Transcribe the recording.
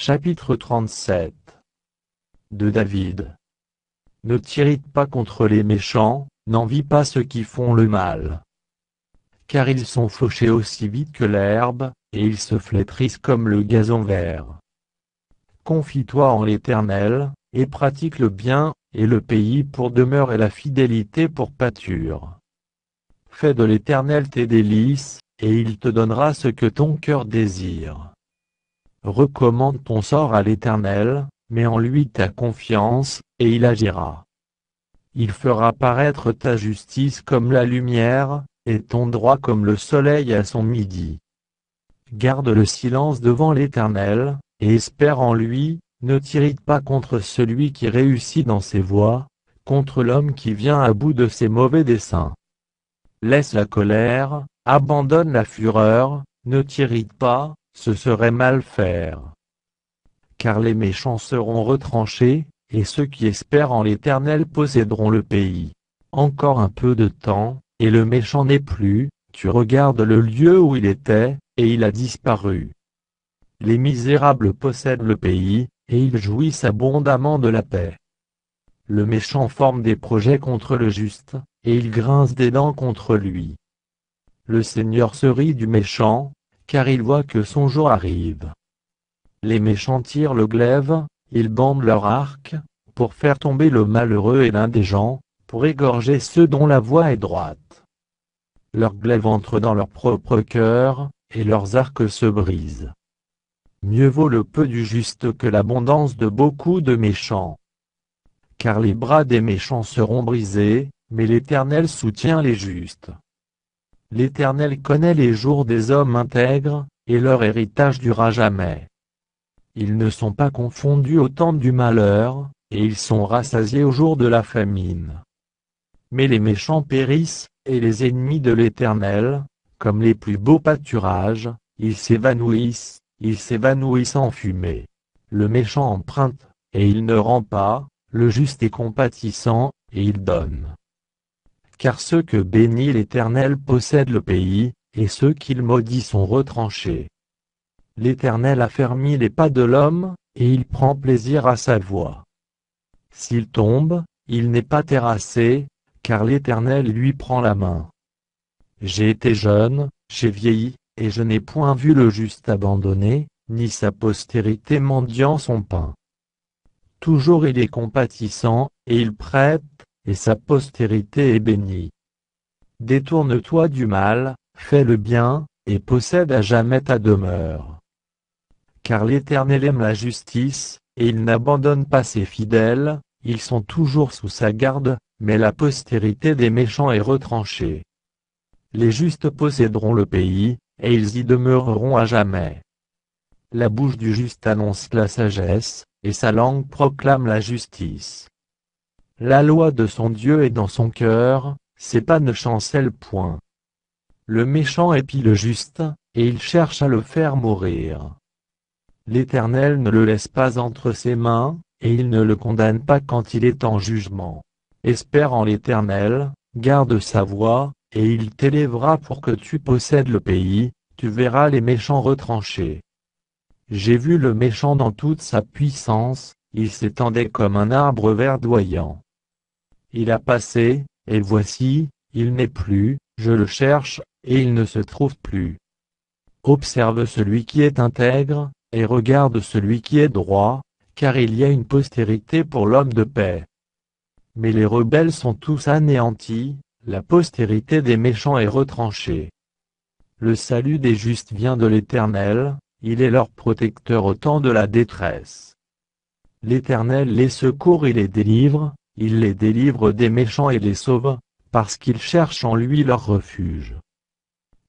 Chapitre 37 de David. Ne t'irrite pas contre les méchants, n'envie pas ceux qui font le mal. Car ils sont fauchés aussi vite que l'herbe, et ils se flétrissent comme le gazon vert. Confie-toi en l'Éternel, et pratique le bien, et le pays pour demeure et la fidélité pour pâture. Fais de l'Éternel tes délices, et il te donnera ce que ton cœur désire. Recommande ton sort à l'Éternel, mets en lui ta confiance, et il agira. Il fera paraître ta justice comme la lumière, et ton droit comme le soleil à son midi. Garde le silence devant l'Éternel, et espère en lui, ne t'irrite pas contre celui qui réussit dans ses voies, contre l'homme qui vient à bout de ses mauvais desseins. Laisse la colère, abandonne la fureur, ne t'irrite pas, ce serait mal faire. Car les méchants seront retranchés, et ceux qui espèrent en l'Éternel posséderont le pays. Encore un peu de temps, et le méchant n'est plus, tu regardes le lieu où il était, et il a disparu. Les misérables possèdent le pays, et ils jouissent abondamment de la paix. Le méchant forme des projets contre le juste, et il grince des dents contre lui. Le Seigneur se rit du méchant, car il voit que son jour arrive. Les méchants tirent le glaive, ils bandent leur arc, pour faire tomber le malheureux et l'indigent, pour égorger ceux dont la voie est droite. Leurs glaives entrent dans leur propre cœur, et leurs arcs se brisent. Mieux vaut le peu du juste que l'abondance de beaucoup de méchants. Car les bras des méchants seront brisés, mais l'Éternel soutient les justes. L'Éternel connaît les jours des hommes intègres, et leur héritage durera jamais. Ils ne sont pas confondus au temps du malheur, et ils sont rassasiés au jour de la famine. Mais les méchants périssent, et les ennemis de l'Éternel, comme les plus beaux pâturages, ils s'évanouissent en fumée. Le méchant emprunte, et il ne rend pas, le juste est compatissant, et il donne. Car ceux que bénit l'Éternel possèdent le pays, et ceux qu'il maudit sont retranchés. L'Éternel affermit les pas de l'homme, et il prend plaisir à sa voie. S'il tombe, il n'est pas terrassé, car l'Éternel lui prend la main. J'ai été jeune, j'ai vieilli, et je n'ai point vu le juste abandonné, ni sa postérité mendiant son pain. Toujours il est compatissant, et il prête, et sa postérité est bénie. Détourne-toi du mal, fais le bien, et possède à jamais ta demeure. Car l'Éternel aime la justice, et il n'abandonne pas ses fidèles, ils sont toujours sous sa garde, mais la postérité des méchants est retranchée. Les justes posséderont le pays, et ils y demeureront à jamais. La bouche du juste annonce la sagesse, et sa langue proclame la justice. La loi de son Dieu est dans son cœur, ses pas ne chancellent point. Le méchant épie le juste, et il cherche à le faire mourir. L'Éternel ne le laisse pas entre ses mains, et il ne le condamne pas quand il est en jugement. Espère en l'Éternel, garde sa voie, et il t'élèvera pour que tu possèdes le pays, tu verras les méchants retranchés. J'ai vu le méchant dans toute sa puissance, il s'étendait comme un arbre verdoyant. Il a passé, et voici, il n'est plus, je le cherche, et il ne se trouve plus. Observe celui qui est intègre, et regarde celui qui est droit, car il y a une postérité pour l'homme de paix. Mais les rebelles sont tous anéantis, la postérité des méchants est retranchée. Le salut des justes vient de l'Éternel, il est leur protecteur au temps de la détresse. L'Éternel les secourt et les délivre, il les délivre des méchants et les sauve, parce qu'ils cherchent en lui leur refuge.